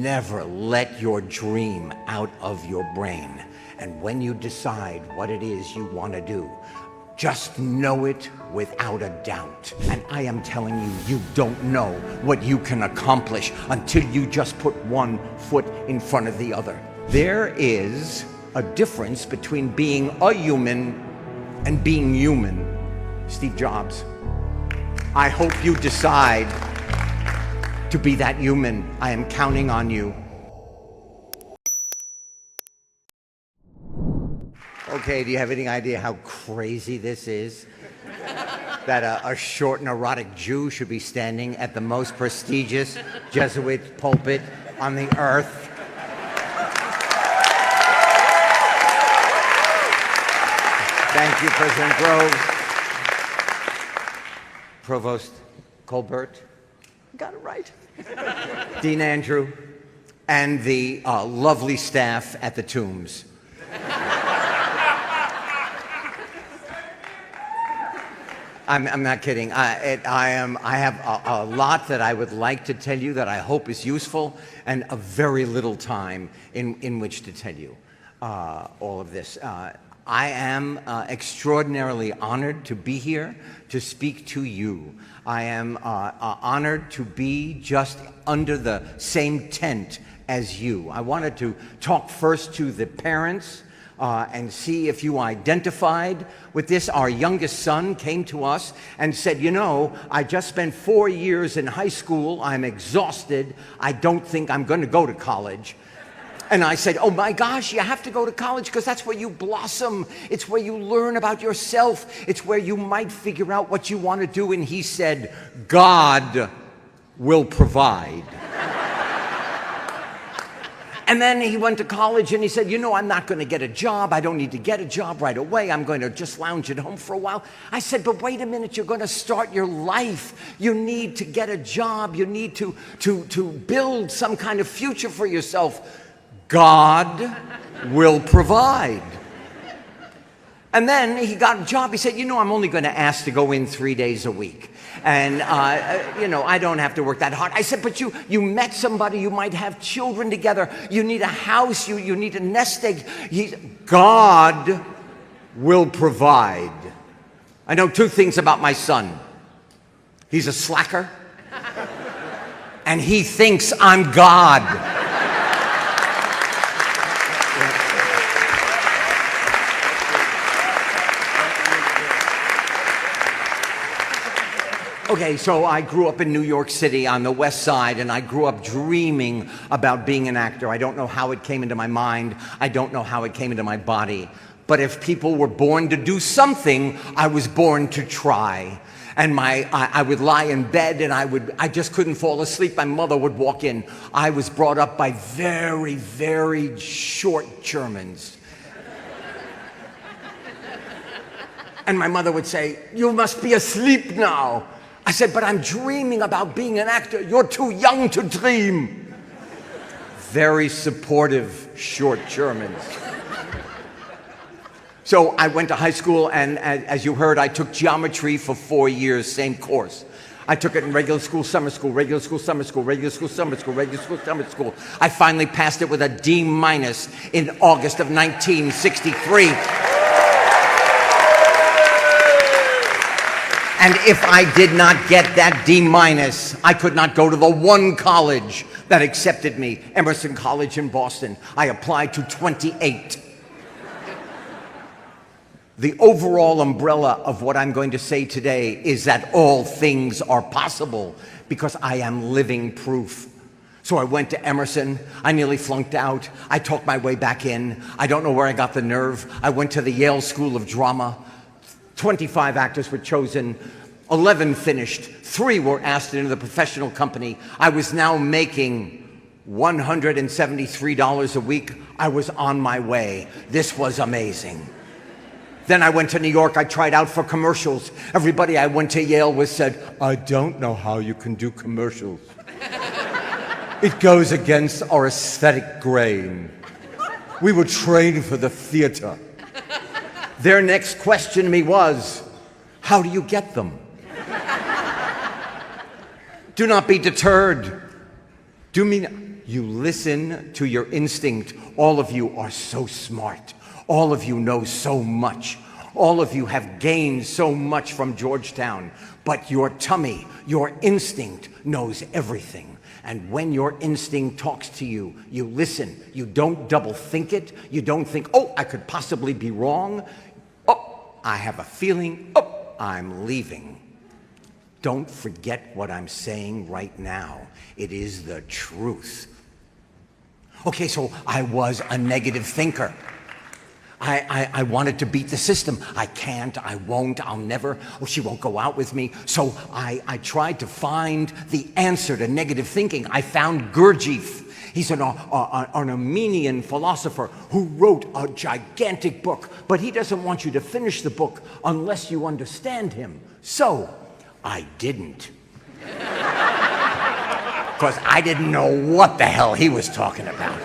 never let your dream out of your brain. And when you decide what it is you want to do, just know it without a doubt. And I am telling you, you don't know what you can accomplish until you just put one foot in front of the other. There is a difference between being a human and being human. Steve Jobs. I hope you decide to be that human. I am counting on you. Okay, do you have any idea how crazy this is? That a short neurotic Jew should be standing at the most prestigious Jesuit pulpit on the earth. Thank you, President Groves. Provost Colbert. Got it right. Dean Andrew. And the lovely staff at the Tombs. I'm not kidding. I have a lot that I would like to tell you that I hope is useful, and a very little time in which to tell you all of this. I am extraordinarily honored to be here to speak to you. I am honored to be just under the same tent as you. I wanted to talk first to the parents and see if you identified with this. Our youngest son came to us and said, you know, I just spent 4 years in high school. I'm exhausted. I don't think I'm going to go to college. And I said, oh my gosh, you have to go to college because that's where you blossom. It's where you learn about yourself. It's where you might figure out what you want to do. And he said, God will provide. And then he went to college and he said, you know, I'm not going to get a job. I don't need to get a job right away. I'm going to just lounge at home for a while. I said, but wait a minute, you're going to start your life. You need to get a job. You need to build some kind of future for yourself. God will provide. And then he got a job. He said, you know, I'm only going to ask to go in 3 days a week. And, you know, I don't have to work that hard. I said, but you met somebody. You might have children together. You need a house. You need a nest egg. God will provide. I know 2 things about my son. He's a slacker. And he thinks I'm God. Okay, so I grew up in New York City on the West Side, and I grew up dreaming about being an actor. I don't know how it came into my mind. I don't know how it came into my body. But if people were born to do something, I was born to try. And I would lie in bed, and I just couldn't fall asleep. My mother would walk in. I was brought up by very, very short Germans. And my mother would say, you must be asleep now. I said, but I'm dreaming about being an actor. You're too young to dream. Very supportive, short Germans. So I went to high school, and as you heard, I took geometry for 4 years, same course. I took it in regular school, summer school, regular school, summer school, regular school, summer school, regular school, summer school. I finally passed it with a D- in August of 1963. And if I did not get that D-, I could not go to the one college that accepted me, Emerson College in Boston. I applied to 28. The overall umbrella of what I'm going to say today is that all things are possible because I am living proof. So I went to Emerson. I nearly flunked out. I talked my way back in. I don't know where I got the nerve. I went to the Yale School of Drama. 25 actors were chosen, 11 finished, 3 were asked into the professional company. I was now making $173 a week. I was on my way. This was amazing. Then I went to New York. I tried out for commercials. Everybody I went to Yale with said, I don't know how you can do commercials. It goes against our aesthetic grain. We were trained for the theater. Their next question to me was, how do you get them? Do not be deterred. You listen to your instinct. All of you are so smart. All of you know so much. All of you have gained so much from Georgetown. But your tummy, your instinct knows everything. And when your instinct talks to you, you listen. You don't double think it. You don't think, oh, I could possibly be wrong. Oh, I have a feeling. Oh, I'm leaving. Don't forget what I'm saying right now. It is the truth. Okay, so I was a negative thinker. I wanted to beat the system. I can't, I won't, I'll never. Oh, she won't go out with me. So I tried to find the answer to negative thinking. I found Gurdjieff. He's an Armenian philosopher who wrote a gigantic book, but he doesn't want you to finish the book unless you understand him. So I didn't. Because I didn't know what the hell he was talking about.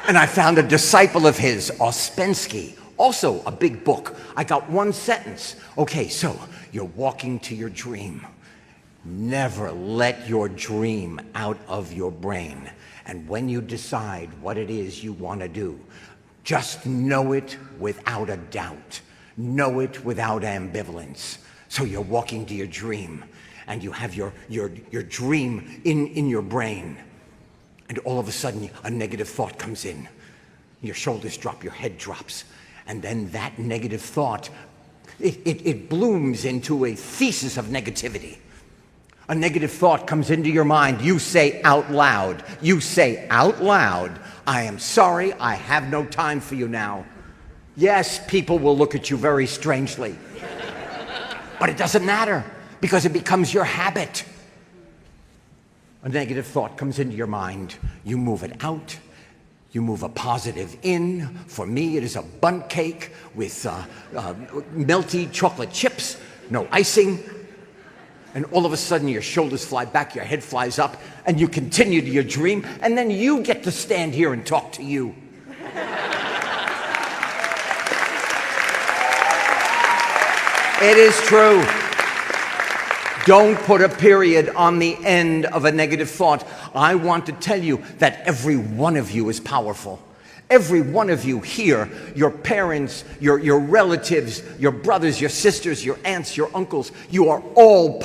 And I found a disciple of his, Ouspensky, also a big book. I got one sentence. Okay, so you're walking to your dream. Never let your dream out of your brain. And when you decide what it is you want to do, just know it without a doubt. Know it without ambivalence. So you're walking to your dream, and you have your dream in your brain. And all of a sudden, a negative thought comes in. Your shoulders drop, your head drops. And then that negative thought, it blooms into a thesis of negativity. A negative thought comes into your mind. You say out loud, I am sorry, I have no time for you now. Yes, people will look at you very strangely. But it doesn't matter, because it becomes your habit. A negative thought comes into your mind. You move it out. You move a positive in. For me, it is a bundt cake with melty chocolate chips, no icing. And all of a sudden, your shoulders fly back, your head flies up, and you continue to your dream, and then you get to stand here and talk to you. It is true. Don't put a period on the end of a negative thought. I want to tell you that every one of you is powerful. Every one of you here, your parents, your relatives, your brothers, your sisters, your aunts, your uncles, you are all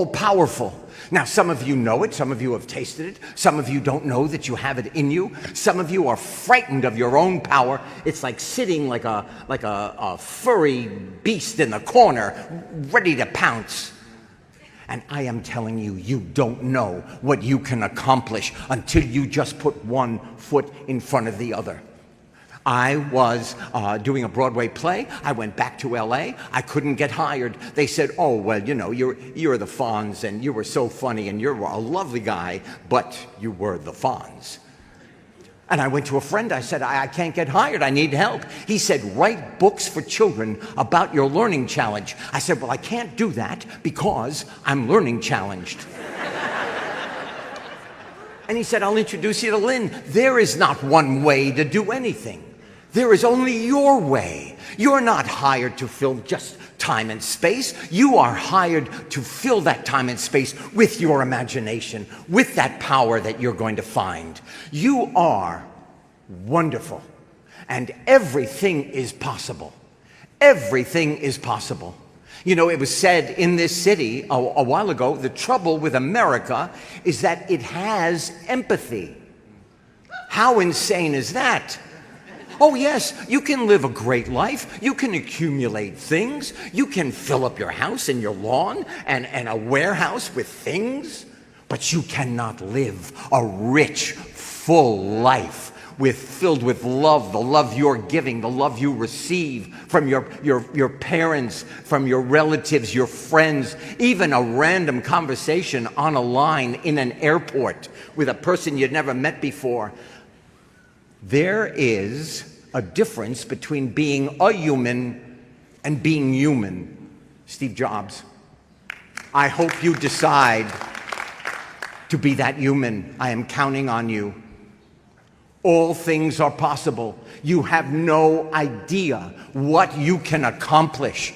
powerful. Now, some of you know it, some of you have tasted it, some of you don't know that you have it in you, some of you are frightened of your own power. It's like sitting like a furry beast in the corner, ready to pounce. And I am telling you, you don't know what you can accomplish until you just put one foot in front of the other. I was doing a Broadway play. I went back to LA. I couldn't get hired. They said, oh, well, you know, you're the Fonz, and you were so funny, and you're a lovely guy, but you were the Fonz. And I went to a friend. I said, I can't get hired. I need help. He said, write books for children about your learning challenge. I said, well, I can't do that because I'm learning challenged. And he said, I'll introduce you to Lynn. There is not one way to do anything. There is only your way. You're not hired to fill just time and space. You are hired to fill that time and space with your imagination, with that power that you're going to find. You are wonderful, and everything is possible. Everything is possible. You know, it was said in this city a while ago, the trouble with America is that it has empathy. How insane is that? Oh yes, you can live a great life, you can accumulate things, you can fill up your house and your lawn and a warehouse with things, but you cannot live a rich, full life filled with love, the love you're giving, the love you receive from your parents, from your relatives, your friends, even a random conversation on a line in an airport with a person you'd never met before. There is a difference between being a human and being human. Steve Jobs. I hope you decide to be that human. I am counting on you. All things are possible. You have no idea what you can accomplish.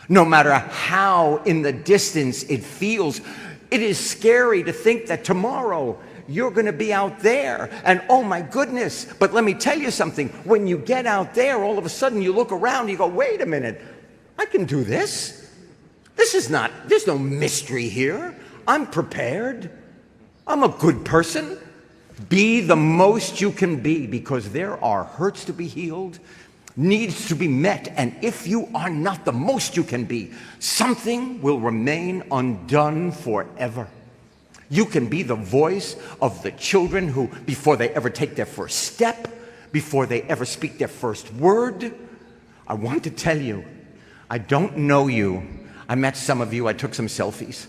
No matter how in the distance it feels, it is scary to think that tomorrow you're going to be out there. And oh my goodness, but let me tell you something. When you get out there, all of a sudden you look around and you go, wait a minute, I can do this. There's no mystery here. I'm prepared. I'm a good person. Be the most you can be, because there are hurts to be healed, needs to be met, and if you are not the most you can be, something will remain undone forever. You can be the voice of the children who, before they ever take their first step, before they ever speak their first word, I want to tell you, I don't know you. I met some of you, I took some selfies.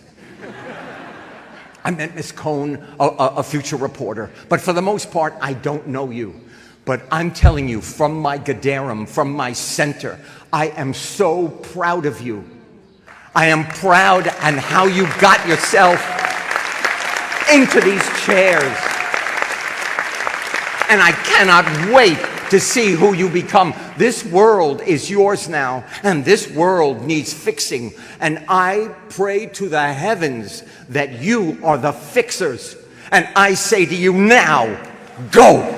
I met Miss Cohn, a future reporter, but for the most part, I don't know you. But I'm telling you, from my Gedarim, from my center, I am so proud of you. I am proud and how you got yourself into these chairs. And I cannot wait to see who you become. This world is yours now, and this world needs fixing. And I pray to the heavens that you are the fixers. And I say to you now, go!